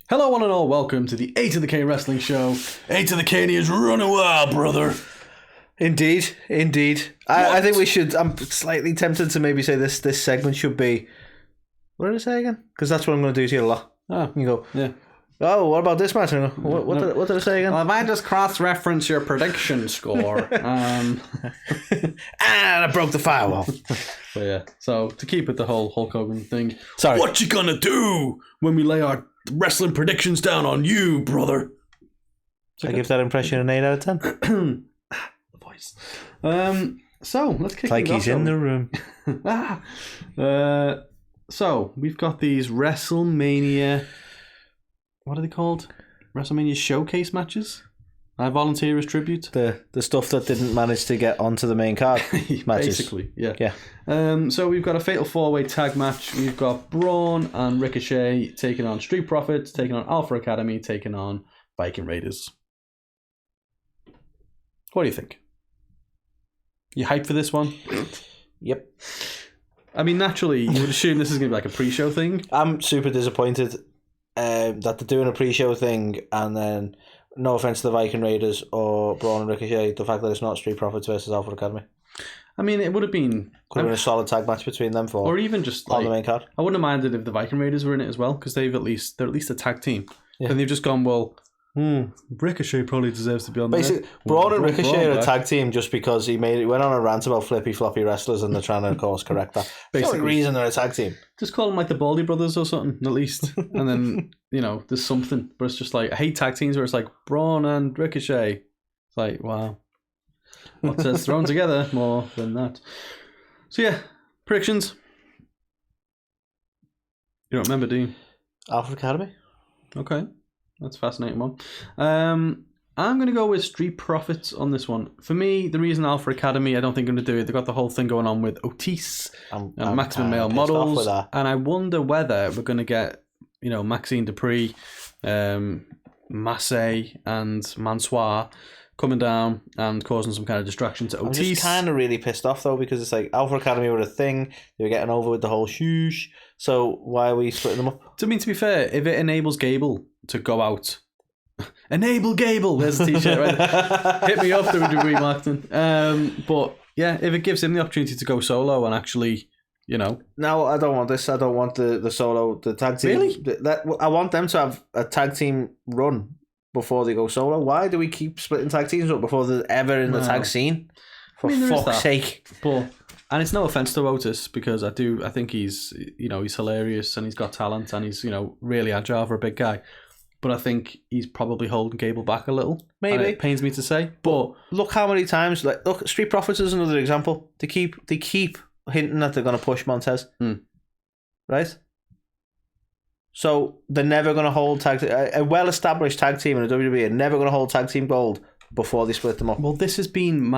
Hello, one and all. Welcome to the A to the K Wrestling Show. A to the K is running wild, brother. Indeed. I think we should. I'm slightly tempted to maybe say this segment should be. What did I say again? Because that's what I'm going to do to you a lot. Oh, you go. Yeah. Oh, what about this match? What did I say again? Well, if I just cross-reference your prediction score, and I broke the firewall. But yeah, so to keep with the whole Hulk Hogan thing, sorry. What you gonna do when we lay our wrestling predictions down on you, brother? I give that impression an 8 out of 10. The voice. So let's kick it off. Like he's in the room. So we've got these WrestleMania. What are they called? WrestleMania showcase matches. I volunteer as tribute. The stuff that didn't manage to get onto the main card matches. Basically, yeah. So we've got a fatal 4-way tag match. We've got Braun and Ricochet taking on Street Profits, taking on Alpha Academy, taking on Viking Raiders. What do you think? You hyped for this one? Yep. I mean, naturally, you would assume this is going to be like a pre-show thing. I'm super disappointed that they're doing a pre-show thing, and then, no offense to the Viking Raiders or Braun and Ricochet, the fact that it's not Street Profits versus Alpha Academy. I mean, it would have been... Could have been a solid tag match between them four. Or even just on the main card. I wouldn't have minded if the Viking Raiders were in it as well, because they're at least a tag team. Yeah. And they've just gone, well... Ricochet probably deserves to be on there. Basically, Braun and Ricochet are a tag team just because he went on a rant about flippy floppy wrestlers and they're trying to, of course, correct that. That's the only reason they're a tag team. Just call them like the Baldy Brothers or something, at least. And then, there's something. But it's just like, I hate tag teams where it's like Braun and Ricochet. It's like, wow. What says thrown together more than that? So yeah, predictions. You don't remember, do you? Alpha Academy. Okay. That's a fascinating one. I'm going to go with Street Profits on this one. For me, the reason Alpha Academy, I don't think I'm going to do it. They've got the whole thing going on with Otis and Maximum Male Models. And I wonder whether we're going to get, Maxine Dupree, Massey and Mansoir coming down and causing some kind of distraction to Otis. I'm just kind of really pissed off, though, because it's like Alpha Academy were a thing. They were getting over with the whole shoosh. So why are we splitting them up? To be fair, if it enables Gable to go out... Enable Gable! There's a t-shirt, right? Hit me up, WWE marketing. But, yeah, if it gives him the opportunity to go solo and actually, No, I don't want this. I don't want the solo, the tag team. Really? I want them to have a tag team run before they go solo. Why do we keep splitting tag teams up before they're ever in the tag scene? For fuck's sake. But... And it's no offense to Otis, because I think he's, he's hilarious and he's got talent and he's, really agile for a big guy. But I think he's probably holding Gable back a little. Maybe. And it pains me to say, but look how many times, look, Street Profits is another example. They keep hinting that they're going to push Montez. Right? So they're never going to hold a well-established tag team in the WWE are never going to hold tag team gold before they split them up. Well, this has been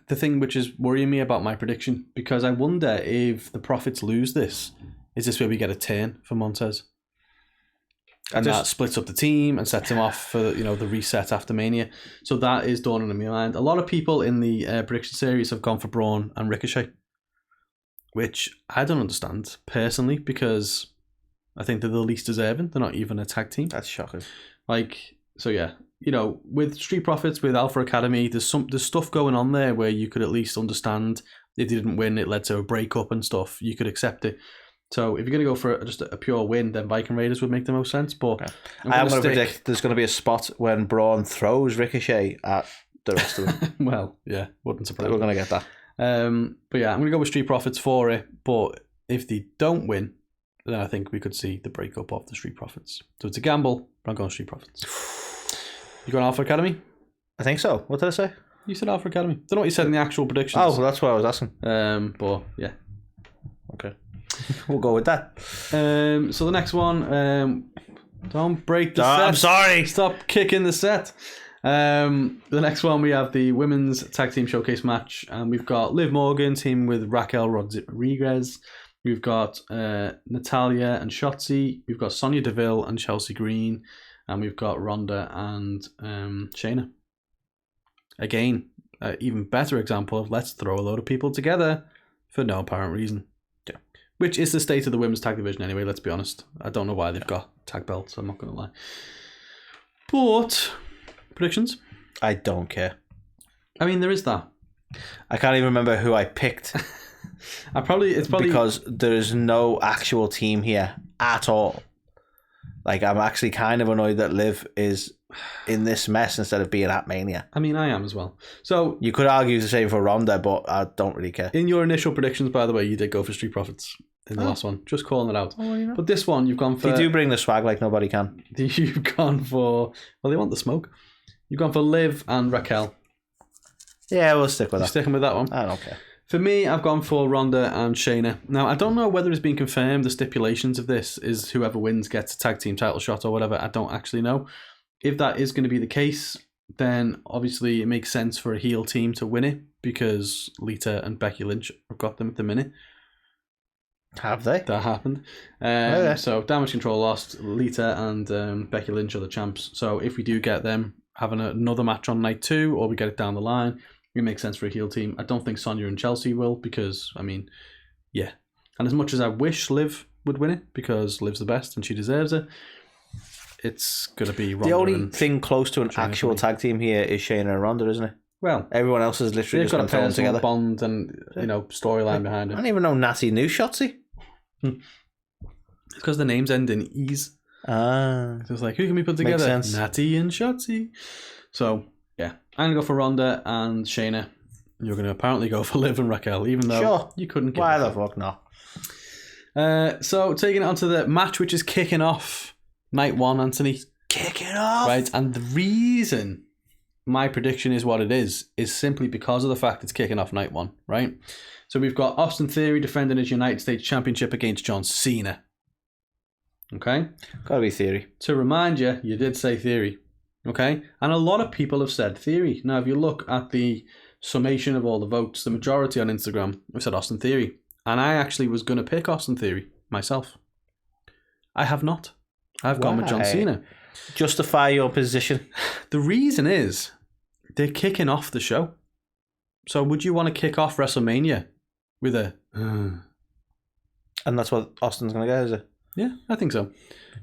the thing which is worrying me about my prediction, because I wonder if the Profits lose this, is this where we get a turn for Montez? And that splits up the team and sets him off for, the reset after Mania. So that is dawning in my mind. A lot of people in the prediction series have gone for Braun and Ricochet, which I don't understand personally, because I think they're the least deserving. They're not even a tag team. That's shocking. So yeah, with Street Profits, with Alpha Academy, there's stuff going on there where you could at least understand if they didn't win, it led to a breakup and stuff. You could accept it. So if you're going to go for just a pure win, then Viking Raiders would make the most sense. But okay. I'm going to predict there's going to be a spot when Braun throws Ricochet at the rest of them. Well, yeah, wouldn't surprise me. We're going to get that. But yeah, I'm going to go with Street Profits for it. But if they don't win, then I think we could see the breakup of the Street Profits. So it's a gamble, but I'm going Street Profits. You going Alpha Academy? I think so. What did I say? You said Alpha Academy. Don't know what you said in the actual predictions. Oh, well, that's what I was asking. But yeah. Okay. We'll go with that. So the next one, don't break the set. I'm sorry. Stop kicking the set. The next one, we have the women's tag team showcase match, and we've got Liv Morgan teaming with Raquel Rodriguez. We've got Natalia and Shotzi. We've got Sonya Deville and Chelsea Green, and we've got Ronda and Shayna. Again, even better example of let's throw a load of people together for no apparent reason. Yeah. Which is the state of the women's tag division anyway, let's be honest. I don't know why they've got tag belts, I'm not going to lie. But, predictions? I don't care. I mean, there is that. I can't even remember who I picked. It's probably because there is no actual team here at all. Like, I'm actually kind of annoyed that Liv is in this mess instead of being at Mania. I mean, I am as well. So you could argue the same for Ronda, but I don't really care. In your initial predictions, by the way, you did go for Street Profits in the last one. Just calling it out. Oh, you know. But this one, you've gone for... They do bring the swag like nobody can. You've gone for... Well, they want the smoke. You've gone for Liv and Raquel. Yeah, we'll stick with that. You're sticking with that one? I don't care. For me, I've gone for Ronda and Shayna. Now, I don't know whether it's been confirmed the stipulations of this is whoever wins gets a tag team title shot or whatever. I don't actually know. If that is going to be the case, then obviously it makes sense for a heel team to win it because Lita and Becky Lynch have got them at the minute. Have they? That happened. So Damage Control lost. Lita and Becky Lynch are the champs. So if we do get them having another match on night 2 or we get it down the line, it makes sense for a heel team. I don't think Sonya and Chelsea will because, I mean, yeah. And as much as I wish Liv would win it because Liv's the best and she deserves it, it's going to be Ronda. The only thing close to an actual tag team here is Shayna and Ronda, isn't it? Well, everyone else is literally just got a thrown together. Bond and storyline behind it. I don't even know Natty knew Shotzi. It's because the names end in E's. So it's like, who can we put together? Makes sense. Natty and Shotzi. So yeah, I'm gonna go for Ronda and Shayna. You're gonna apparently go for Liv and Raquel, even though you couldn't. Why the fuck not? So taking it on to the match, which is kicking off night 1, Anthony. Kicking off, right? And the reason my prediction is what it is simply because of the fact it's kicking off night 1, right? So we've got Austin Theory defending his United States Championship against John Cena. Okay? Gotta be Theory. To remind you, you did say Theory. Okay? And a lot of people have said Theory. Now, if you look at the summation of all the votes, the majority on Instagram have said Austin Theory. And I actually was going to pick Austin Theory myself. I have not. I've gone with John Cena. Justify your position. The reason is they're kicking off the show. So would you want to kick off WrestleMania with a... And that's what Austin's going to get, is it? Yeah, I think so.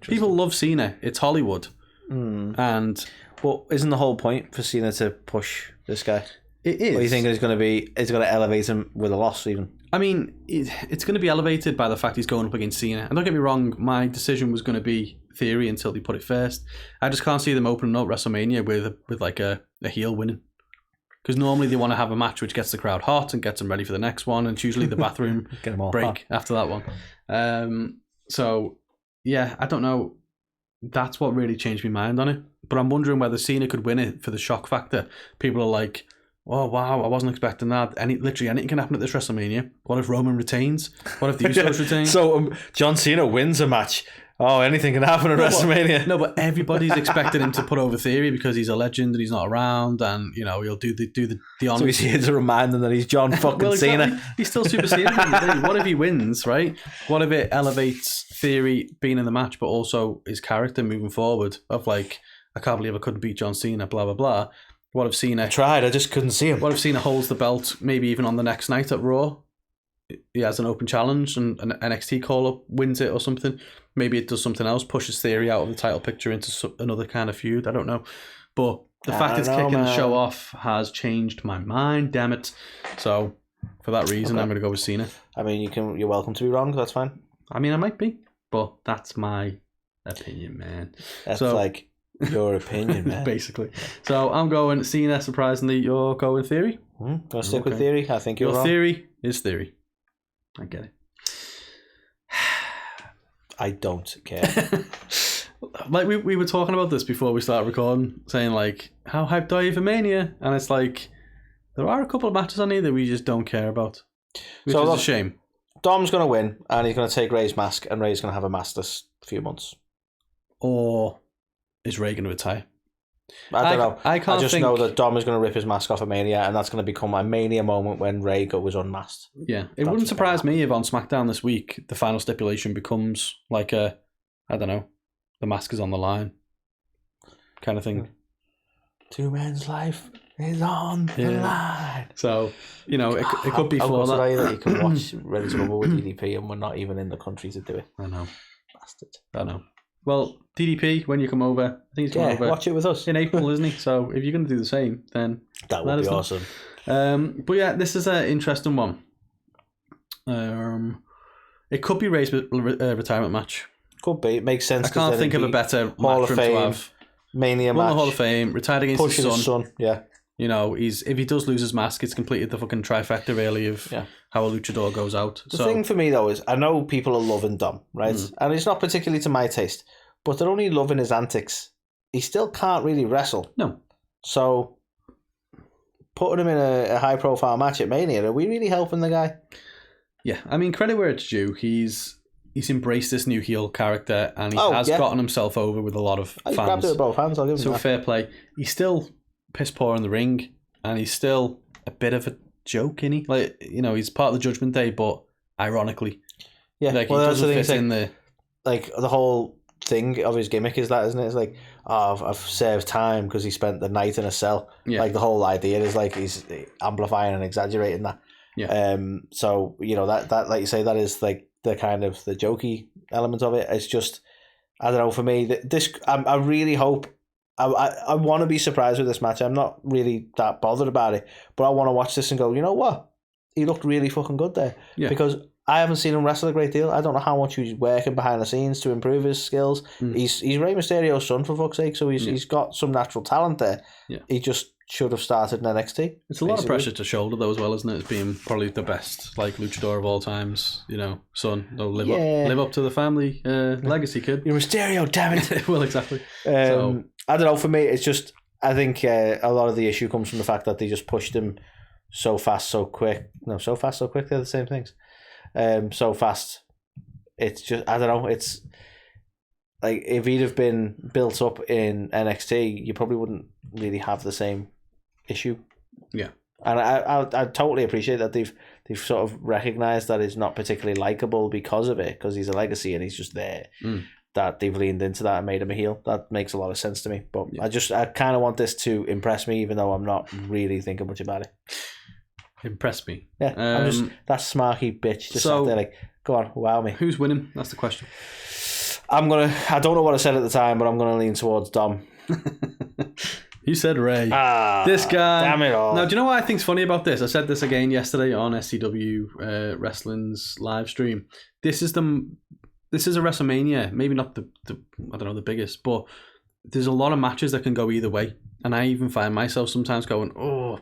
People love Cena. It's Hollywood. And... Well, isn't the whole point for Cena to push this guy? It is. What do you think it's going to be? It's going to elevate him with a loss even? I mean, it's going to be elevated by the fact he's going up against Cena. And don't get me wrong, my decision was going to be Theory until they put it first. I just can't see them opening up WrestleMania with like a heel winning. Because normally they want to have a match which gets the crowd hot and gets them ready for the next one. And it's usually the bathroom break after that one. So, yeah, I don't know. That's what really changed my mind on it. But I'm wondering whether Cena could win it for the shock factor. People are like, oh, wow, I wasn't expecting that. Literally anything can happen at this WrestleMania. What if Roman retains? What if the Usos retain? So John Cena wins a match. Oh, anything can happen at WrestleMania. But everybody's expecting him to put over Theory because he's a legend and he's not around, and he'll do the honor. So he's here to remind them that he's John fucking Cena. He's still super Cena. What if he wins, right? What if it elevates Theory being in the match, but also his character moving forward of like, I can't believe I couldn't beat John Cena, blah blah blah. What if Cena I tried? I just couldn't see him. What if Cena holds the belt, maybe even on the next night at Raw? He has an open challenge and an NXT call-up wins it or something. Maybe it does something else, pushes Theory out of the title picture into another kind of feud. I don't know. But the fact it's kicking the show off has changed my mind, damn it. So, for that reason, I'm going to go with Cena. I mean, you're welcome to be wrong, that's fine. I mean, I might be, but that's my opinion, man. That's like your opinion, man. Basically. So, I'm going Cena, surprisingly. You're going Theory? Gonna stick with Theory? I think you're wrong. Your theory is Theory. I get it. I don't care. Like we were talking about this before we started recording, saying like, how hyped are you for Mania? And it's like, there are a couple of matches on here that we just don't care about, which is a shame. Dom's going to win, and he's going to take Ray's mask, and Ray's going to have a mask this few months. Or is Ray going to retire? I don't know. I just know that Dom is going to rip his mask off at Mania, and that's going to become a Mania moment when Ray was unmasked. Yeah, it wouldn't surprise me if on SmackDown this week the final stipulation becomes like I don't know, the mask is on the line kind of thing. 2 men's life is on the line. So, it could be for that you can watch Ready to Rumble with DDP and we're not even in the country to do it. I know. Bastard. I know. Well, DDP, when you come over, I think he's coming over. Watch it with us. In April, isn't he? So if you're going to do the same, then that would be awesome. But yeah, this is an interesting one. It could be Ray's retirement match. Could be. It makes sense. I can't think of a better Hall match of for him Fame, to have. Mania Won match. the Hall of Fame, retired against his son. Yeah. If he does lose his mask, it's completed the fucking trifecta, really, of how a luchador goes out. The thing for me, though, is I know people are loving Dom, right? And it's not particularly to my taste, but they're only loving his antics. He still can't really wrestle. No. So, putting him in a high-profile match at Mania, are we really helping the guy? Yeah, I mean, credit where it's due. He's embraced this new heel character, and he has gotten himself over with a lot of fans. He grabbed it with both hands, I'll give him that. Fair play. He's still piss poor in the ring, and he's still a bit of a joke, isn't he? Like, he's part of the Judgment Day, but ironically. Yeah, he doesn't fit in the... Like, the whole thing of his gimmick is that, isn't it? It's like, I've served time because he spent the night in a cell. Yeah. Like, the whole idea is like he's amplifying and exaggerating that. Yeah. So, that like you say, that is like the kind of the jokey element of it. It's just, I don't know, for me, I really hope, I want to be surprised with this match. I'm not really that bothered about it, but I want to watch this and go, you know what? He looked really fucking good there. Yeah. Because I haven't seen him wrestle a great deal. I don't know how much he's working behind the scenes to improve his skills. He's Rey Mysterio's son, for fuck's sake, so he's got some natural talent there. Yeah. He just should have started in NXT. It's a lot of pressure to shoulder, though, as well, isn't it? It's being probably the best luchador of all times. Son, live up to the family legacy, kid. You're Mysterio, damn it. Well, exactly. I don't know. For me, it's just, I think a lot of the issue comes from the fact that they just pushed him so fast, so quick. No, so fast, so quick. They're the same things. So fast. It's just, I don't know. It's like, if he'd have been built up in NXT, you probably wouldn't really have the same issue. Yeah. And I totally appreciate that they've sort of recognized that he's not particularly likable because of it, because he's a legacy and he's just there. That they've leaned into that and made him a heel. That makes a lot of sense to me. But I kind of want this to impress me, even though I'm not really thinking much about it. Impress me. Yeah, I'm just that smarky bitch just sat there like, go on, wow me. Who's winning? That's the question. I don't know what I said at the time, but I'm gonna lean towards Dom. You said Ray. This guy. Damn it all. Now, do you know what I think's funny about this? I said this again yesterday on SCW Wrestling's live stream. This is a WrestleMania. Maybe not the biggest, but there's a lot of matches that can go either way. And I even find myself sometimes going, oh,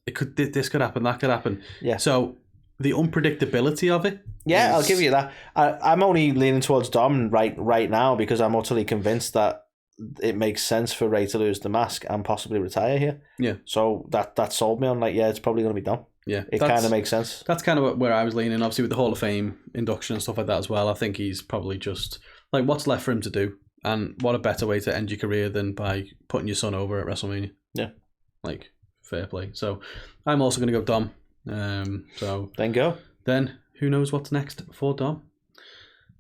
this could happen, that could happen. Yeah. So the unpredictability of it. Yeah, I'll give you that. I'm only leaning towards Dom right now because I'm utterly convinced that it makes sense for Ray to lose the mask and possibly retire here. Yeah. So that sold me on it's probably going to be Dom. Yeah. It kind of makes sense. That's kind of where I was leaning. Obviously with the Hall of Fame induction and stuff like that as well. I think he's probably just like, what's left for him to do? And what a better way to end your career than by putting your son over at WrestleMania. Yeah. Like, fair play. So I'm also going to go Dom. So then go. Then who knows what's next for Dom?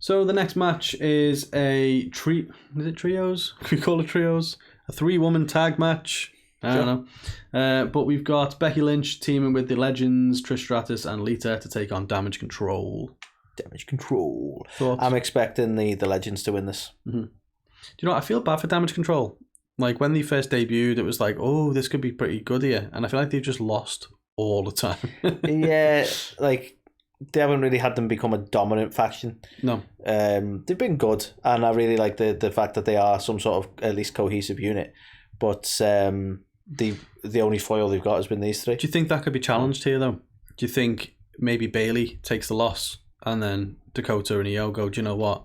So the next match is is it trios? Can we call it trios? A 3-woman tag match. I don't know. But we've got Becky Lynch teaming with the Legends, Trish Stratus and Lita to take on Damage Control. Damage Control. Thoughts? I'm expecting the Legends to win this. Mm-hmm. Do you know what? I feel bad for Damage Control. Like when they first debuted, it was like, oh, this could be pretty good here. And I feel like they've just lost all the time. Yeah, like they haven't really had them become a dominant faction. No. They've been good, and I really like the fact that they are some sort of at least cohesive unit. But the only foil they've got has been these three. Do you think that could be challenged here, though? Do you think maybe Bayley takes the loss, and then Dakota and Io go, do you know what?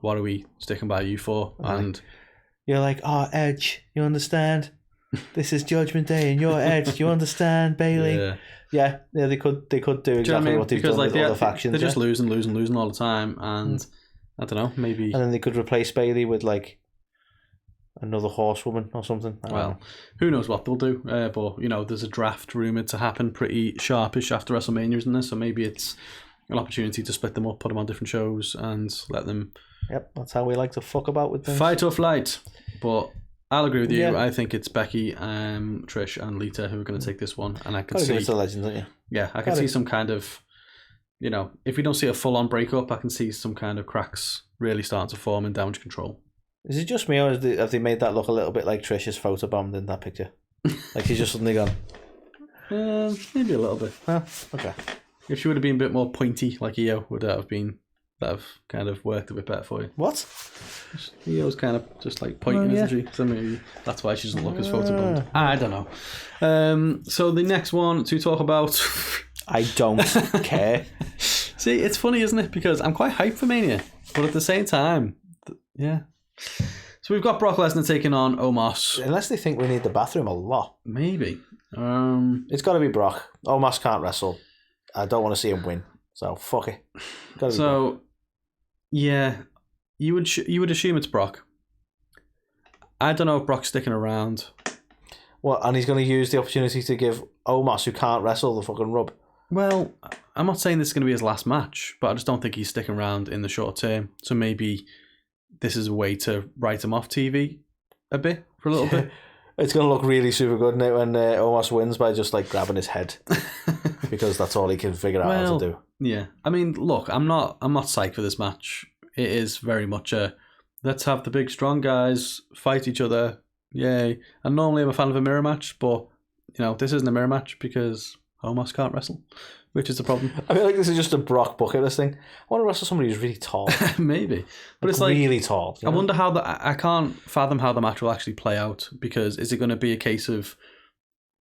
What are we sticking by you for? And you're like, Edge, you understand? This is Judgment Day, and you're Edge. You understand, Bayley? Yeah. They could do exactly what they've done with other factions. They're just losing all the time, and I don't know, maybe. And then they could replace Bayley with like another horsewoman or something. Well, who knows what they'll do? But there's a draft rumored to happen pretty sharpish after WrestleMania, isn't there? So maybe it's an opportunity to split them up, put them on different shows, and let them. Yep, that's how we like to fuck about with things. Fight or flight, but I'll agree with you. Yeah. I think it's Becky, Trish, and Lita who are going to take this one, and I can Gotta see give it to the legends, don't you? Yeah, I can see some kind of, if we don't see a full-on breakup, I can see some kind of cracks really starting to form in Damage Control. Is it just me, or have they made that look a little bit like Trish's photobombed in that picture? Like she's just suddenly gone. Maybe a little bit. Oh, okay. If she would have been a bit more pointy, like Io, would that have kind of worked a bit better for you? What? Io's kind of just like pointing, isn't she? So maybe that's why she doesn't look as photobombed. I don't know. So the next one to talk about. I don't care. See, it's funny, isn't it? Because I'm quite hyped for Mania, but at the same time, yeah. So we've got Brock Lesnar taking on Omos. Unless they think we need the bathroom a lot. Maybe. It's got to be Brock. Omos can't wrestle. I don't want to see him win. So fuck it. So, yeah, you would assume it's Brock. I don't know if Brock's sticking around. Well, and he's going to use the opportunity to give Omos, who can't wrestle, the fucking rub. Well, I'm not saying this is going to be his last match, but I just don't think he's sticking around in the short term. So maybe this is a way to write him off TV a bit, for a little bit. It's going to look really super good, isn't it, when Omos wins by just like grabbing his head. Because that's all he can figure out how to do. Yeah. I mean, look, I'm not psyched for this match. It is very much let's have the big strong guys fight each other. Yay. And normally I'm a fan of a mirror match, but this isn't a mirror match because Omos can't wrestle, which is the problem. I feel like this is just a Brock bucket list thing. I want to wrestle somebody who's really tall. Maybe. But it's like really tall. I wonder how I can't fathom how the match will actually play out, because is it going to be a case of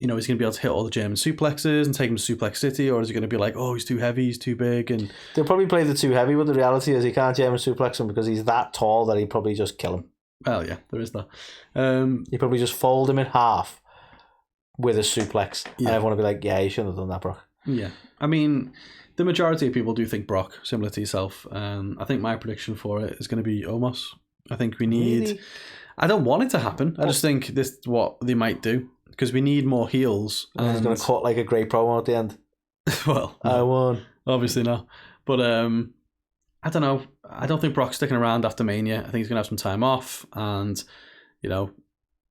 he's going to be able to hit all the German suplexes and take him to Suplex City, or is it going to be like, oh, he's too heavy, he's too big? And they'll probably play the too heavy, but the reality is he can't German suplex him because he's that tall that he'd probably just kill him. Well, yeah, there is that. He'd probably just fold him in half with a suplex. Yeah. And everyone would be like, yeah, you shouldn't have done that, Brock. Yeah. I mean, the majority of people do think Brock, similar to yourself. I think my prediction for it is going to be Omos. I think we need... Really? I don't want it to happen. I just think this is what they might do, because we need more heels. And he's going to cut like a great promo at the end. Well, no, I won. Obviously not. But I don't know. I don't think Brock's sticking around after Mania. I think he's going to have some time off. And,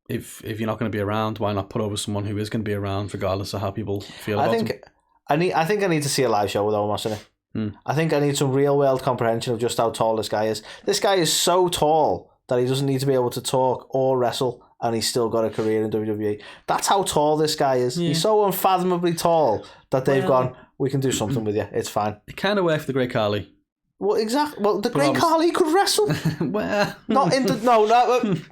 if you're not going to be around, why not put over someone who is going to be around, regardless of how people feel about him? I think I need to see a live show with Omos in it. I think I need some real world comprehension of just how tall this guy is. This guy is so tall that he doesn't need to be able to talk or wrestle, and he's still got a career in WWE. That's how tall this guy is. Yeah. He's so unfathomably tall that they've gone, we can do something with you. It's fine. It kind of worked for the Great Khali. Well, exactly. Well, the Great Khali could wrestle. Well, not in the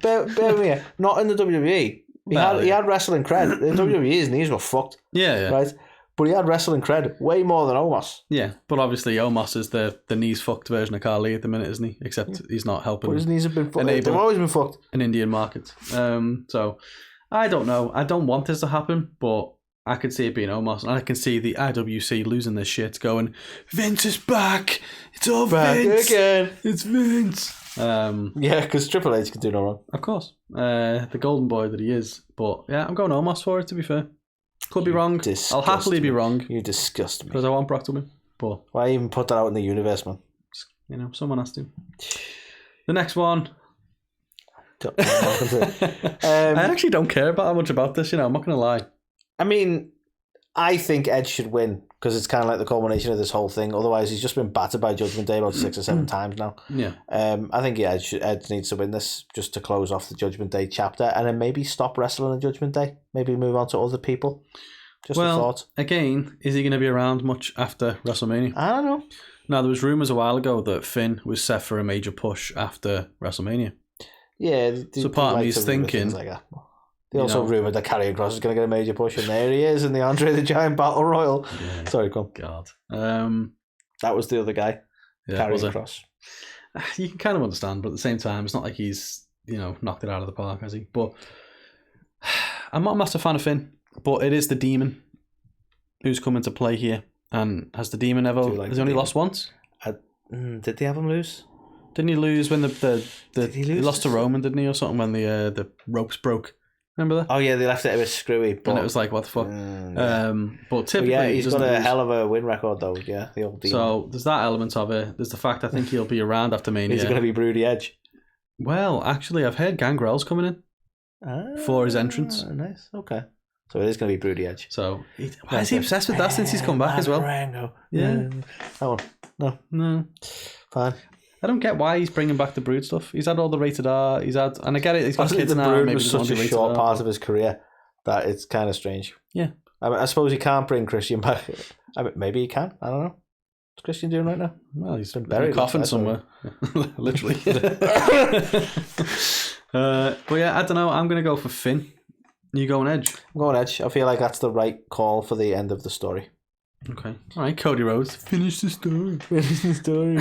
bear with me. Not in the WWE. He had wrestling cred. In WWE, his knees were fucked. Yeah. Right. But he had wrestling cred way more than Omos. Yeah, but obviously Omos is the knees fucked version of Khali at the minute, isn't he? Except he's not helping. But his knees have been fucked. They've always been fucked. An Indian market. So I don't know. I don't want this to happen, but I could see it being Omos, and I can see the IWC losing their shit, going, Vince is back. It's all back Vince again. It's Vince. Yeah, because Triple H can do no wrong. Of course, the golden boy that he is. But yeah, I'm going Omos for it. To be fair, could be wrong. I'll happily be wrong. You disgust me because I want Brock to win. But why even put that out in the universe, man? Someone has to. The next one. I actually don't care that much about this. I'm not going to lie. I mean, I think Edge should win because it's kind of like the culmination of this whole thing. Otherwise, he's just been battered by Judgment Day about 6 or 7 times now. Yeah. I think Edge needs to win this just to close off the Judgment Day chapter, and then maybe stop wrestling in Judgment Day. Maybe move on to other people. Just a thought. Again, is he going to be around much after WrestleMania? I don't know. Now, there was rumours a while ago that Finn was set for a major push after WrestleMania. Yeah. So part of me is thinking... They also rumoured that Karrion Kross is going to get a major push, and there he is in the Andre the Giant Battle Royal. Yeah. Sorry, come. God. That was the other guy, Karrion Kross. You can kind of understand, but at the same time, it's not like he's, knocked it out of the park, has he? But I'm not a massive fan of Finn, but it is the Demon who's come into play here. And has the Demon ever... has he only lost once? Did they have him lose? Didn't he lose when he lost to Roman, didn't he, or something, when the ropes broke? Remember that? Oh yeah, they left it a bit screwy. But... And it was like, what the fuck? Yeah. But typically... he's got a hell of a win record though, yeah. The old Demon. So there's that element of it. There's the fact I think he'll be around after Mania. Is it going to be Broody Edge? Well, actually, I've heard Gangrel's coming in. for his entrance. Nice. Okay. So it is going to be Broody Edge. So why is he obsessed with that since he's come back as well? Yeah. That one. No. Fine. I don't get why he's bringing back the Brood stuff. He's had all the rated R. And I get it. He's got kids now. Brood maybe was such a short part of his career that it's kind of strange. Yeah. I suppose he can't bring Christian back. Maybe he can. I don't know. What's Christian doing right now? Well, he's been buried in a coffin somewhere. Literally. But yeah, I don't know. I'm going to go for Finn. You going Edge? I'm going Edge. I feel like that's the right call for the end of the story. Okay. All right, Cody Rhodes. Finish the story.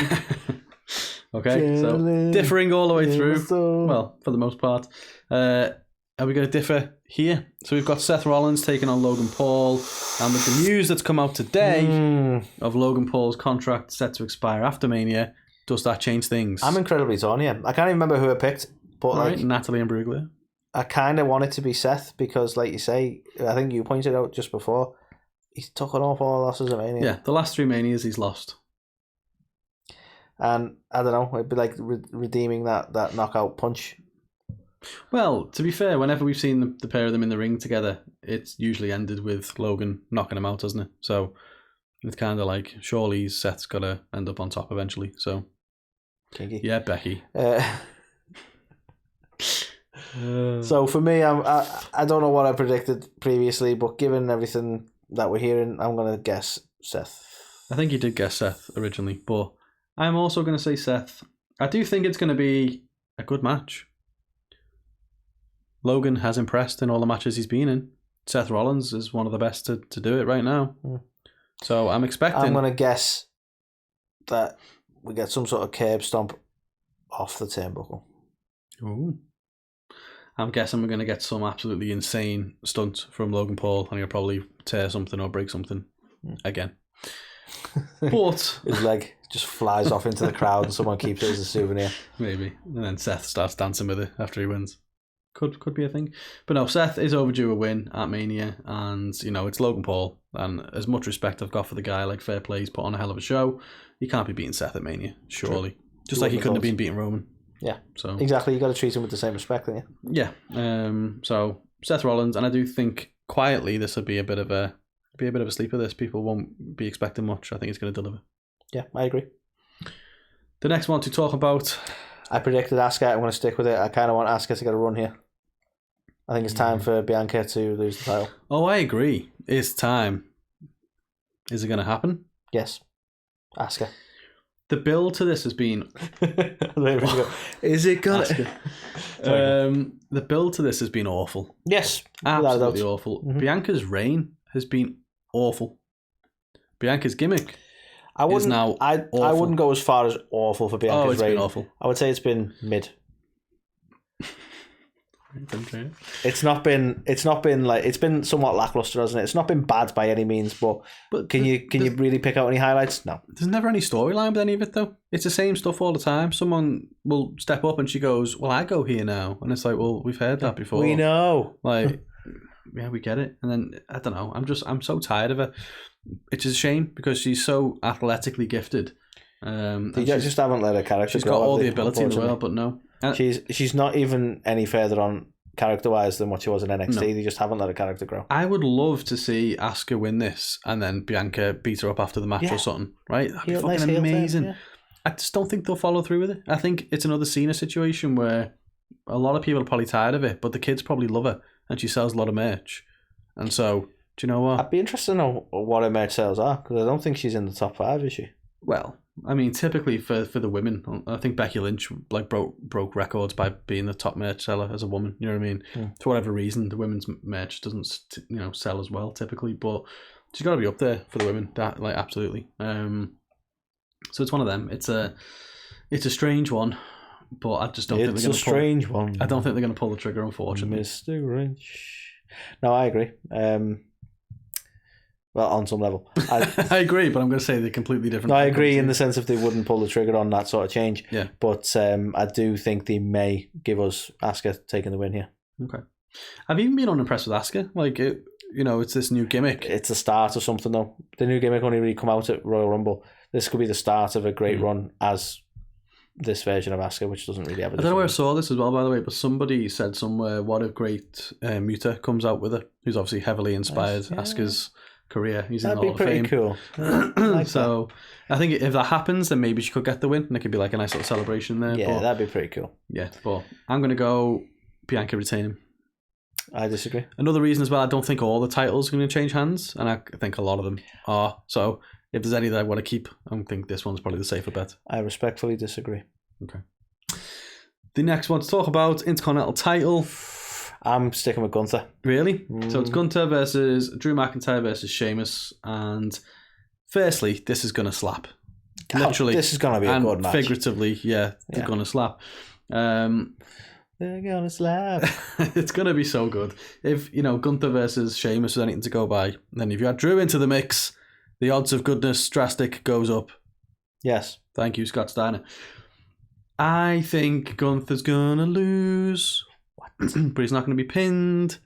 Okay, so differing all the way through. Well, for the most part. Are we going to differ here? So we've got Seth Rollins taking on Logan Paul. And with the news that's come out today of Logan Paul's contract set to expire after Mania, does that change things? I'm incredibly torn here. I can't even remember who I picked. But right, Natalie and Bruglia. I kind of want it to be Seth because, like you say, I think you pointed out just before, he's took an awful lot of losses at Mania. Yeah, the last 3 Manias he's lost. And I don't know, it'd be like redeeming that knockout punch. Well, to be fair, whenever we've seen the pair of them in the ring together, it's usually ended with Logan knocking him out, hasn't it? So it's kind of like, surely Seth's got to end up on top eventually. So, Kinky. Yeah, Becky. So for me, I don't know what I predicted previously, but given everything that we're hearing, I'm going to guess Seth. I think you did guess Seth originally, but I'm also going to say Seth. I do think it's going to be a good match. Logan has impressed in all the matches he's been in. Seth Rollins is one of the best to do it right now. So I'm expecting... I'm going to guess that we get some sort of curb stomp off the turnbuckle. Ooh. I'm guessing we're going to get some absolutely insane stunt from Logan Paul, and he'll probably tear something or break something again. But his leg just flies off into the crowd and someone keeps it as a souvenir. Maybe. And then Seth starts dancing with it after he wins. Could be a thing. But no, Seth is overdue a win at Mania, and it's Logan Paul, and as much respect I've got for the guy, like fair play, he's put on a hell of a show. He can't be beating Seth at Mania, surely. True. Just like he couldn't have been beating Roman. Yeah. So exactly, you got to treat him with the same respect, don't you? Yeah. So Seth Rollins, and I do think quietly this will be a bit of a sleeper. This people won't be expecting much. I think it's going to deliver. Yeah, I agree. The next one to talk about, I predicted Asuka. I'm going to stick with it. I kind of want Asuka to get a run here. I think it's time for Bianca to lose the title. Oh, I agree. It's time. Is it going to happen? Yes. Asuka. The build to this has been... Is it going to... The build to this has been awful. Yes. Absolutely awful. Mm-hmm. Bianca's reign has been awful. Bianca's gimmick is now awful. I wouldn't go as far as awful for Bianca's reign. Been awful. I would say it's been mid. It's not been like, it's been somewhat lackluster, hasn't it? It's not been bad by any means, but can you really pick out any highlights? No. There's never any storyline with any of it though. It's the same stuff all the time. Someone will step up and she goes, "Well, I go here now," and it's like, "Well, we've heard that before. We know." Like, yeah, we get it. And then I don't know. I'm so tired of her. It's a shame because she's so athletically gifted. They just haven't let her character. She's got all the ability in the world, but no. She's not even any further on character-wise than what she was in NXT. No. They just haven't let her character grow. I would love to see Asuka win this and then Bianca beat her up after the match or something, right? That'd be fucking amazing. Yeah. I just don't think they'll follow through with it. I think it's another Cena situation where a lot of people are probably tired of it, but the kids probably love her and she sells a lot of merch. And so, do you know what? I'd be interested to know what her merch sales are, because I don't think she's in the top 5, is she? Well, I mean, typically for the women, I think Becky Lynch broke records by being the top merch seller as a woman. You know what I mean? For whatever reason, the women's merch doesn't sell as well typically, but she's got to be up there for the women. That absolutely. So it's one of them. It's a strange one, but I just don't think they're going to. It's a strange one. I don't think they're going to pull the trigger, unfortunately. Mr. Lynch. No, I agree. Well, on some level. I agree, but I'm going to say they're completely different. No, I agree in the sense if they wouldn't pull the trigger on that sort of change. Yeah. But I do think they may give us Asuka taking the win here. Okay. I've even been unimpressed with Asuka. Like, it's this new gimmick. It's a start or something, though. The new gimmick only really come out at Royal Rumble. This could be the start of a great run as this version of Asuka, which doesn't really have a I don't know where I saw this as well, by the way, but somebody said somewhere what a great muta comes out with her, who's obviously heavily inspired Asuka's career. He's in the Hall of Fame. That'd be pretty cool. Like so I think if that happens, then maybe she could get the win, and it could be like a nice little celebration there. Yeah, that'd be pretty cool. Yeah, but I'm going to go Bianca retaining. I disagree. Another reason as well, I don't think all the titles are going to change hands, and I think a lot of them are. So if there's any that I want to keep, I think this one's probably the safer bet. I respectfully disagree. Okay. The next one to talk about, Intercontinental title. I'm sticking with Gunther. Really? So it's Gunther versus Drew McIntyre versus Sheamus, and firstly, this is going to slap. Literally. This is going to be a good match. Figuratively, they're going to slap. They're going to slap. It's going to be so good. If, Gunther versus Sheamus was anything to go by, then if you add Drew into the mix, the odds of goodness drastic goes up. Yes. Thank you, Scott Steiner. I think Gunther's going to lose, but he's not going to be pinned.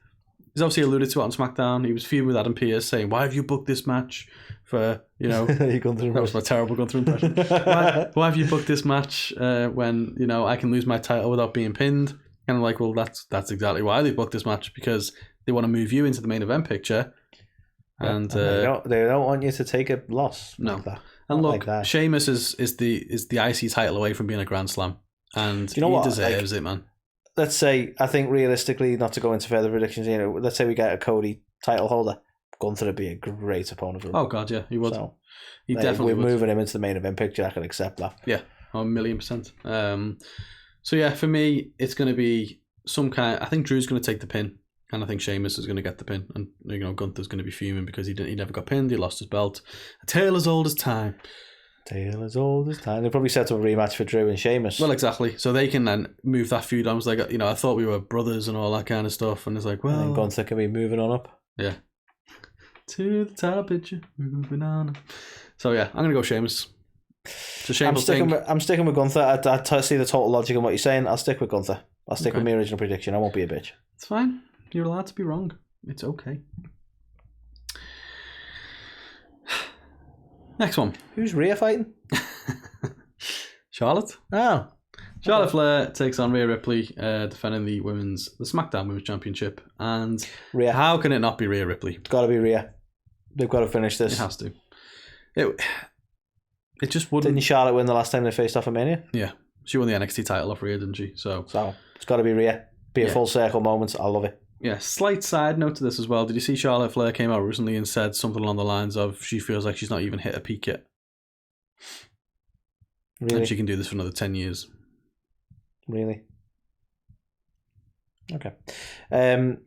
He's obviously alluded to it on SmackDown. He was feuding with Adam Pearce saying, why have you booked this match for, that was my terrible Gunther impression. Why have you booked this match when, I can lose my title without being pinned? And I'm like, well, that's exactly why they booked this match, because they want to move you into the main event picture. And they don't want you to take a loss. No. Like that. And Not look, like that. Sheamus is the IC title away from being a Grand Slam. And Do you know he what? deserves it, man. Let's say, I think realistically, not to go into further predictions, let's say we get a Cody title holder. Gunther would be a great opponent for him. Oh, God, yeah, he would. So, he definitely we're would. moving him into the main event picture. I can accept that. Yeah, 1,000,000%. So, yeah, for me, it's going to be some kind... I think Drew's going to take the pin, and I think Sheamus is going to get the pin. And, Gunther's going to be fuming because he never got pinned. He lost his belt. A tale as old as time. Tale as old as time. They'll probably set up a rematch for Drew and Sheamus. Well, exactly. So they can then move that feud on. I was like, I thought we were brothers and all that kind of stuff. And it's like, well... And Gunther can be moving on up. Yeah. To the top picture, moving on. So yeah, I'm gonna go Sheamus. It's a shameful thing. I'm sticking with Gunther. I see the total logic in what you're saying. I'll stick with Gunther. I'll stick with my original prediction. I won't be a bitch. It's fine. You're allowed to be wrong. It's okay. Next one. Who's Rhea fighting? Charlotte. Oh. Charlotte Flair takes on Rhea Ripley, defending the SmackDown Women's Championship. And Rhea. How can it not be Rhea Ripley? It's got to be Rhea. They've got to finish this. It has to. It just wouldn't. Didn't Charlotte win the last time they faced off at Mania? Yeah. She won the NXT title off Rhea, didn't she? So it's got to be Rhea. Be a full circle moment. I love it. Yeah, slight side note to this as well. Did you see Charlotte Flair came out recently and said something along the lines of she feels like she's not even hit a peak yet. Really? And she can do this for another 10 years. Really? Okay.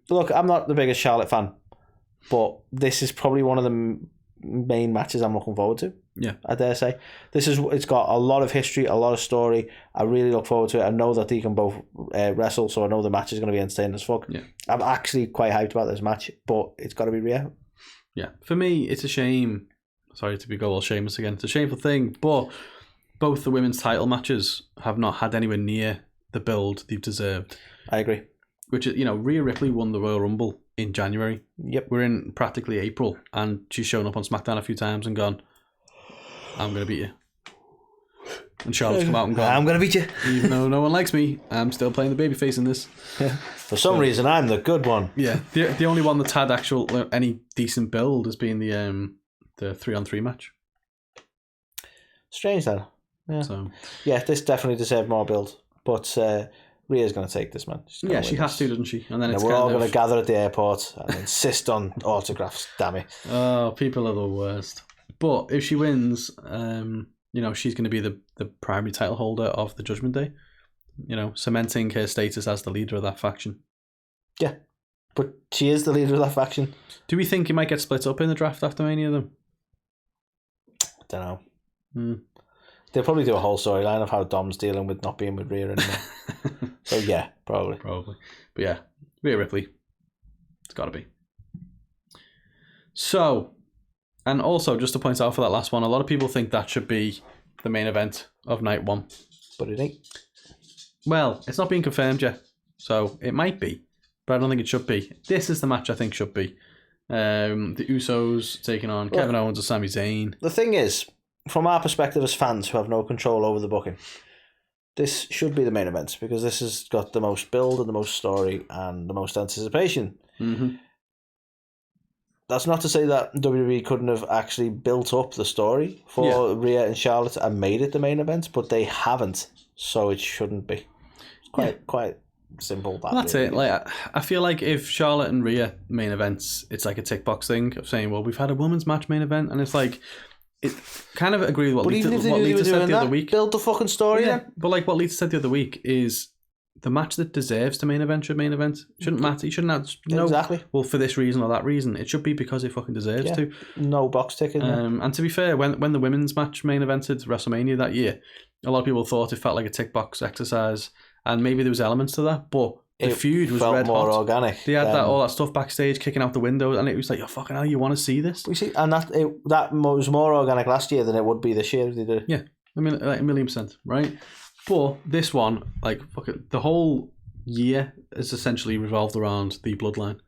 Look, I'm not the biggest Charlotte fan, but this is probably one of the main matches I'm looking forward to. Yeah. I dare say. It's got a lot of history, a lot of story. I really look forward to it. I know that they can both wrestle, so I know the match is going to be entertaining as fuck. Yeah. I'm actually quite hyped about this match, but it's got to be Rhea. Yeah. For me, it's a shame. Sorry to go all Sheamus again. It's a shameful thing, but both the women's title matches have not had anywhere near the build they've deserved. I agree. Which is, Rhea Ripley won the Royal Rumble in January. Yep. We're in practically April, and she's shown up on SmackDown a few times and gone, I'm going to beat you. And Charlotte's come out and gone, I'm going to beat you. Even though no one likes me, I'm still playing the babyface in this. Yeah. For some reason, I'm the good one. Yeah. The only one that's had any decent build has been the 3-on-3 match. Strange then. Yeah. So yeah, this definitely deserved more build. But Rhea's going to take this, man. Yeah, she has to, doesn't she? And then we're all going to gather at the airport and insist on autographs. Damn it. Oh, people are the worst. But if she wins, she's going to be the primary title holder of the Judgment Day. Cementing her status as the leader of that faction. Yeah, but she is the leader of that faction. Do we think it might get split up in the draft after Mania, though? I don't know. They'll probably do a whole storyline of how Dom's dealing with not being with Rhea anymore. So yeah, probably. But yeah, Rhea Ripley. It's got to be. So, and also just to point out for that last one, a lot of people think that should be the main event of night one. But it ain't. Well, it's not being confirmed yet. So it might be, but I don't think it should be. This is the match I think should be. The Usos taking on Kevin Owens and Sami Zayn. The thing is, from our perspective as fans who have no control over the booking, this should be the main event because this has got the most build and the most story and the most anticipation. Mm-hmm. That's not to say that WWE couldn't have actually built up the story for Rhea and Charlotte and made it the main event, but they haven't, so it shouldn't be. It's quite simple. That's really. It. Like I feel like if Charlotte and Rhea main events, it's like a tick box thing of saying, well, we've had a women's match main event, and it's like it kind of agree with what Lita said the other week. Build the fucking story. Yeah, but like what Lita said the other week is the match that deserves to main event should main event. Shouldn't matter. You shouldn't have exactly. Well, for this reason or that reason, it should be because it fucking deserves to. No box ticking. And to be fair, when the women's match main evented WrestleMania that year, a lot of people thought it felt like a tick box exercise, and maybe there was elements to that, but the feud was red more hot. Organic. They had all that stuff backstage kicking out the window, and it was like, oh fucking hell, you want to see this? We see, and that was more organic last year than it would be this year if they did. Yeah, I mean, like 1,000,000%, right? But this one, like, fuck it, the whole year is essentially revolved around the bloodline.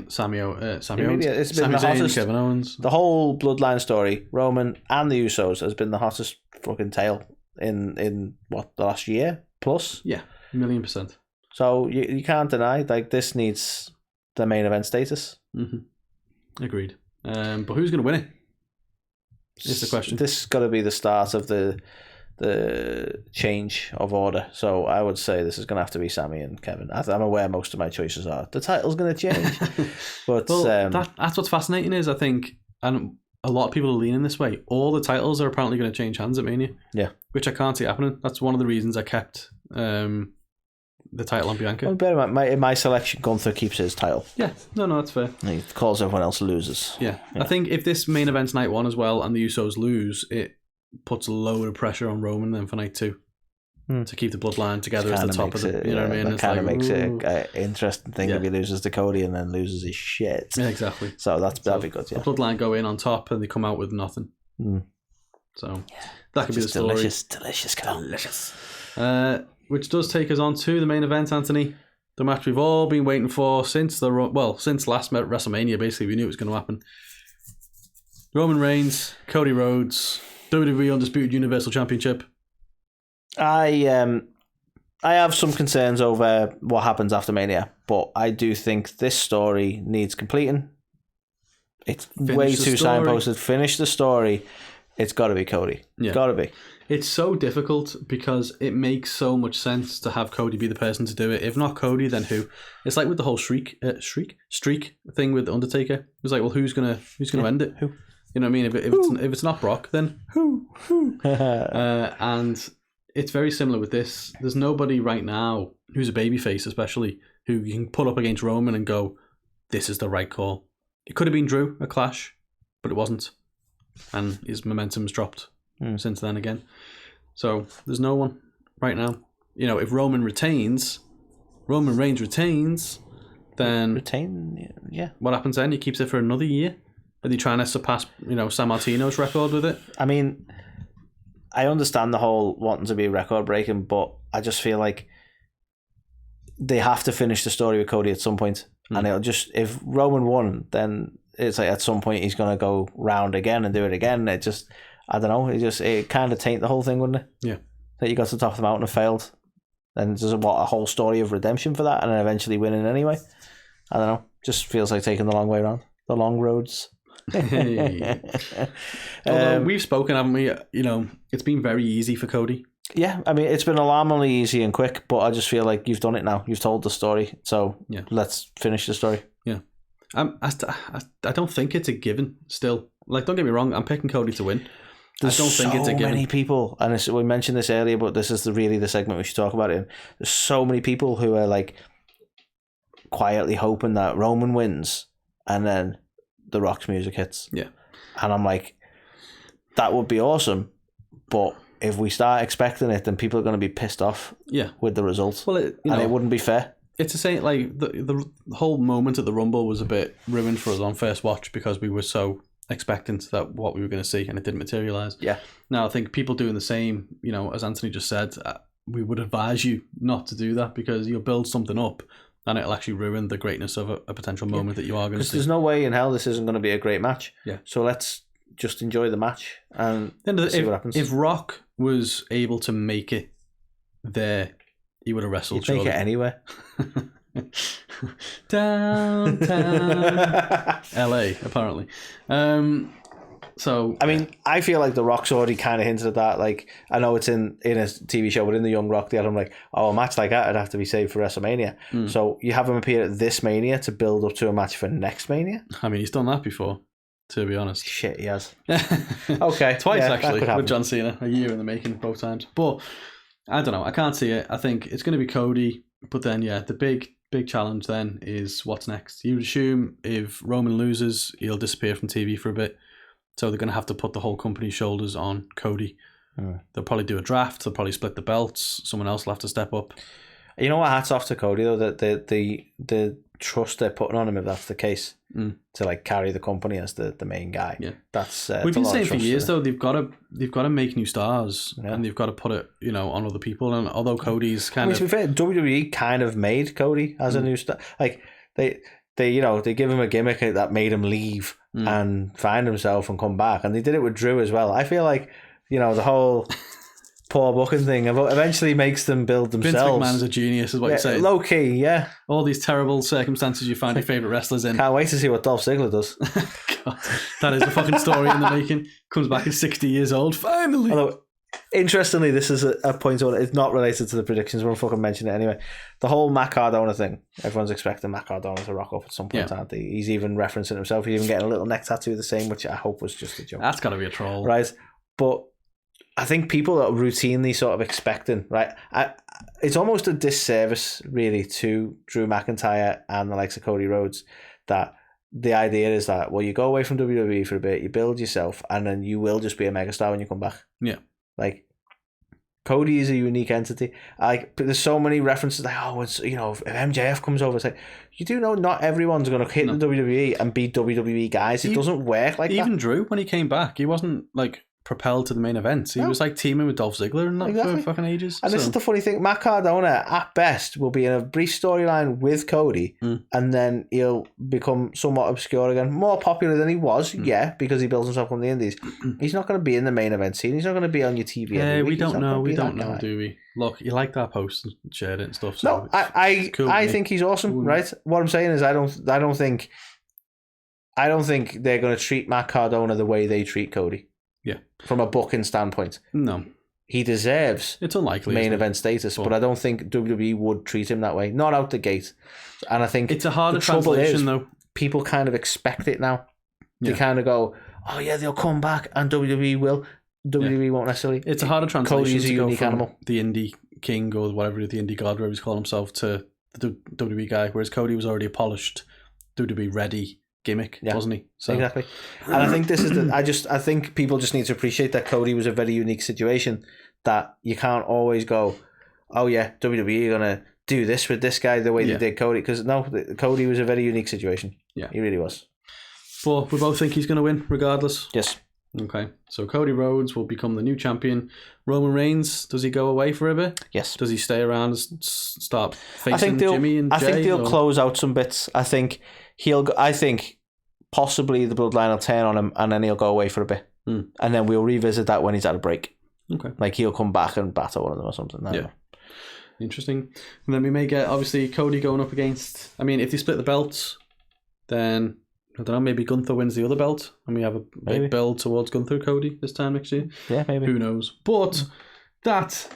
Sami Owens, Sami Zayn, Kevin Owens. The whole bloodline story, Roman and the Usos, has been the hottest fucking tale in what, the last year plus. Yeah, 1,000,000%. So you can't deny, like, this needs the main event status. Mm-hmm. Agreed. But who's going to win it? Is the question. This has got to be the start of the change of order. So I would say this is going to have to be Sami and Kevin. I'm aware most of my choices are. The title's going to change. But that's what's fascinating is, I think, and a lot of people are leaning this way, all the titles are apparently going to change hands at Mania. Yeah. Which I can't see happening. That's one of the reasons I kept the title on Bianca. Well, bear in my selection, Gunther keeps his title. Yeah, no, that's fair. He calls everyone else losers. Yeah. I think if this main event's night one as well and the Usos lose, it puts a load of pressure on Roman then for night two to keep the bloodline together as the top of it. You know what I mean? It kind of makes it an interesting thing if he loses to Cody and then loses his shit. Yeah, exactly. So that'd be good. Yeah. The bloodline go in on top and they come out with nothing. So that could be the story. Delicious. Which does take us on to the main event, Anthony. The match we've all been waiting for since last WrestleMania. Basically, we knew it was going to happen. Roman Reigns, Cody Rhodes, WWE Undisputed Universal Championship. I have some concerns over what happens after Mania, but I do think this story needs completing. It's way too signposted. Finish the story. It's got to be Cody. Yeah. It's got to be. It's so difficult because it makes so much sense to have Cody be the person to do it. If not Cody, then who? It's like with the whole streak thing with the Undertaker. It was like, well, who's gonna end it? Who? You know what I mean? If it's not Brock, then who? And it's very similar with this. There's nobody right now who's a babyface, especially, who you can put up against Roman and go, this is the right call. It could have been Drew, a clash, but it wasn't. And his momentum's dropped since then again. So there's no one right now. You know, if Roman Reigns retains, then yeah. What happens then? He keeps it for another year. Are they trying to surpass, San Martino's record with it? I mean, I understand the whole wanting to be record breaking, but I just feel like they have to finish the story with Cody at some point. And it'll just, if Roman won, then it's like at some point he's going to go round again and do it again. It just, I don't know, it kind of taint the whole thing, wouldn't it? Yeah. That you got to the top of the mountain and failed. Then there's a whole story of redemption for that and then eventually winning anyway. I don't know. Just feels like taking the long way around. The long roads. Although we've spoken, haven't we? It's been very easy for Cody. Yeah, I mean, it's been alarmingly easy and quick, but I just feel like you've done it now. You've told the story, so let's finish the story. Yeah. I don't think it's a given still. Like, don't get me wrong, I'm picking Cody to win. I don't think it's a given. So many people, and we mentioned this earlier, but this is really the segment we should talk about it in. There's so many people who are like quietly hoping that Roman wins and then The Rock's music hits. Yeah. And I'm like, that would be awesome, but if we start expecting it, then people are going to be pissed off with the results. Well, it wouldn't be fair. It's the same, like, the whole moment at the Rumble was a bit ruined for us on first watch because we were so expectant that what we were going to see and it didn't materialise. Yeah. Now, I think people doing the same, as Anthony just said, we would advise you not to do that because you'll build something up and it'll actually ruin the greatness of a potential moment that you are going to see. Because there's no way in hell this isn't going to be a great match. Yeah. So let's just enjoy the match and see what happens. If Rock was able to make it there, he would have wrestled. You'd make it anywhere. Downtown LA, apparently. So I mean, I feel like The Rock's already kind of hinted at that. Like, I know it's in a TV show, but in the Young Rock, they had him like, a match like that would have to be saved for WrestleMania. So you have him appear at this Mania to build up to a match for next Mania. I mean, he's done that before, to be honest. Shit, he has. Okay, twice actually with John Cena, a year in the making both times. But I don't know. I can't see it. I think it's going to be Cody. But then, the big challenge then is what's next. You would assume if Roman loses, he'll disappear from TV for a bit. So they're going to have to put the whole company's shoulders on Cody. They'll probably do a draft. They'll probably split the belts. Someone else will have to step up. You know what? Hats off to Cody though. That the trust they're putting on him, if that's the case, to like carry the company as the main guy. Yeah, that's we've been saying for years though. They've got to make new stars, and they've got to put it on other people. And although Cody's kind of, to be fair, WWE kind of made Cody as a new star. Like they give him a gimmick that made him leave and find himself and come back, and they did it with Drew as well. I feel like the whole poor booking thing eventually makes them build themselves. Vince McMahon is a genius, is what you're saying. Low key, yeah. All these terrible circumstances you find your favourite wrestlers in. Can't wait to see what Dolph Ziggler does. God, that is a fucking story in the making. Comes back at 60 years old, finally. Although, interestingly, this is a point on it's not related to the predictions. We'll fucking mention it anyway. The whole Matt Cardona thing. Everyone's expecting Matt Cardona to rock up at some point, aren't they? He's even referencing himself. He's even getting a little neck tattoo the same, which I hope was just a joke. That's got to be a troll, right? But I think people are routinely sort of expecting, right? It's almost a disservice, really, to Drew McIntyre and the likes of Cody Rhodes that the idea is that, well, you go away from WWE for a bit, you build yourself, and then you will just be a megastar when you come back. Yeah. Like, Cody is a unique entity. Like, there's so many references like, it's, if MJF comes over, it's like, you do know not everyone's going to hit the WWE and be WWE guys. It doesn't work like that. Even Drew, when he came back, he wasn't like propelled to the main events. He was like teaming with Dolph Ziggler and that for fucking ages. And this is the funny thing. Matt Cardona, at best, will be in a brief storyline with Cody, and then he'll become somewhat obscure again. More popular than he was, because he builds himself on the indies. He's not going to be in the main event scene. He's not going to be on your TV every week. We don't know. We don't know, do we? Look, you liked our post and shared it and stuff. So no, I think he's awesome, right? What I'm saying is I don't think they're going to treat Matt Cardona the way they treat Cody. Yeah. From a booking standpoint. No. He deserves it's unlikely main event status, but I don't think WWE would treat him that way. Not out the gate. And I think it's a harder translation though. People kind of expect it now. They kind of go, oh yeah, they'll come back and WWE will. WWE won't necessarily. It's a harder translation. Cody's a unique animal. The indie king or whatever, the indie god, whatever he's called himself, to the WWE guy, whereas Cody was already a polished WWE ready gimmick, wasn't he? So. Exactly. And I think this is I think people just need to appreciate that Cody was a very unique situation, that you can't always go, oh yeah, WWE are going to do this with this guy the way they did Cody, because no, Cody was a very unique situation. Yeah. He really was. But we both think he's going to win regardless. Yes. Okay. So Cody Rhodes will become the new champion. Roman Reigns, does he go away for a bit? Yes. Does he stay around and start facing Jimmy and Jay? I think they'll close out some bits. I think possibly the bloodline will turn on him and then he'll go away for a bit. And then we'll revisit that when he's had a break. Okay. Like he'll come back and batter one of them or something. Yeah. Interesting. And then we may get, obviously, Cody going up against... I mean, if they split the belts, then, I don't know, maybe Gunther wins the other belt and we have a big build towards Gunther Cody this time next year. Yeah, maybe. Who knows? But that,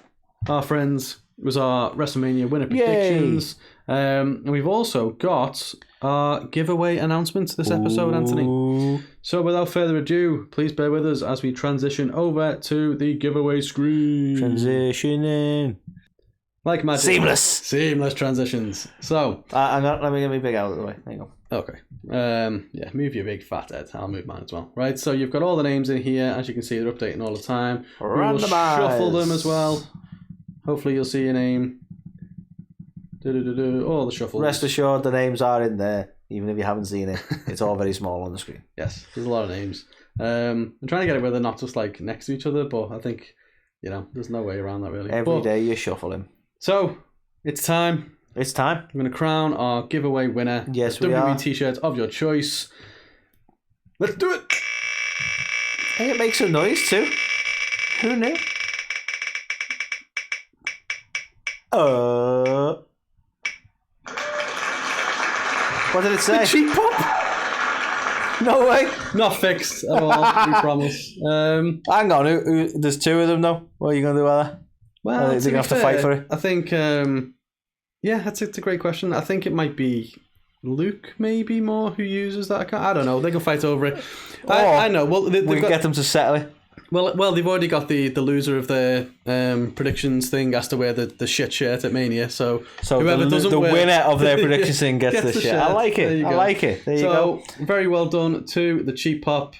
our friends, was our WrestleMania winner predictions. And we've also got our giveaway announcement this episode, Anthony. So without further ado, please bear with us as we transition over to the giveaway screen. Transitioning. Like magic. Seamless transitions. So let me get my big out of the way. There you go. Okay. Move your big fat head. I'll move mine as well. Right, so you've got all the names in here. As you can see, they're updating all the time. We will shuffle them as well. Hopefully you'll see your name. All the shuffles. Rest assured the names are in there, even if you haven't seen it. It's all very small on the screen. Yes, there's a lot of names. I'm trying to get it where they're not just like next to each other, but I think, there's no way around that really. Every day you shuffle him. So, it's time. It's time. I'm going to crown our giveaway winner. Yes, we are. WWE t-shirt of your choice. Let's do it! And it makes a noise too. Who knew? What did it say? Cheap pop. No way. Not fixed at all. We promise. Hang on. There's two of them though. What are you gonna do with that? Well, they're gonna have to fight for it. I think. It's a great question. I think it might be Luke, maybe more, who uses that account. I don't know. They can fight over it. I know. Well, we can get them to settle it. Well, they've already got the loser of the predictions thing has to wear the shit shirt at Mania. So whoever doesn't the wear... winner of their predictions thing gets the shit. I like it. I like it. There you go. Very well done to the Cheap Pop.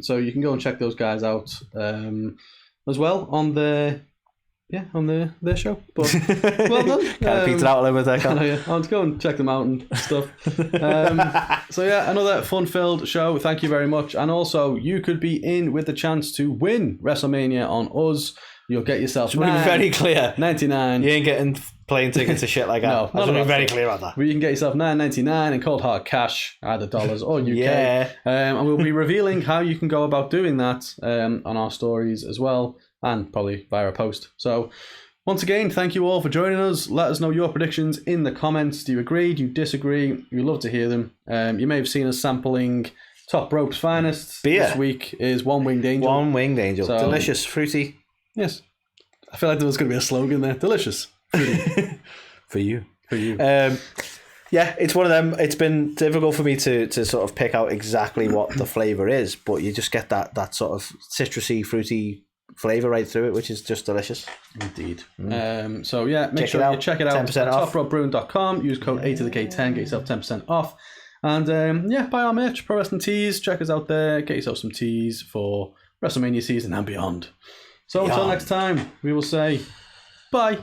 So you can go and check those guys out as well on their show. But well done. Kind of petered out a little bit there, can't I? I'll go and check them out and stuff. Another fun-filled show. Thank you very much. And also, you could be in with the chance to win WrestleMania on us. You'll get yourself be very clear. $9.99. You ain't getting plane tickets to shit like that. No, I just want to be very clear about that. But you can get yourself $9.99 in cold hard cash, either dollars or UK. Yeah. And we'll be revealing how you can go about doing that on our stories as well, and probably via a post. So once again, thank you all for joining us. Let us know your predictions in the comments. Do you agree? Do you disagree? We'd love to hear them. You may have seen us sampling Top Rope's finest. Beer. This week is One Winged Angel. One Winged Angel. So, delicious, fruity. Yes. I feel like there was going to be a slogan there. Delicious. Fruity. For you. Yeah, it's one of them. It's been difficult for me to sort of pick out exactly what the flavour is, but you just get that sort of citrusy, fruity flavour right through it, which is just delicious. Indeed. Make sure you check it out. 10% off. TopRopeBrewing.com. Use code A10, get yourself 10% off. And buy our merch, Pro Wrestling Tees. Check us out there. Get yourself some tees for WrestleMania season and beyond. So until next time, we will say bye.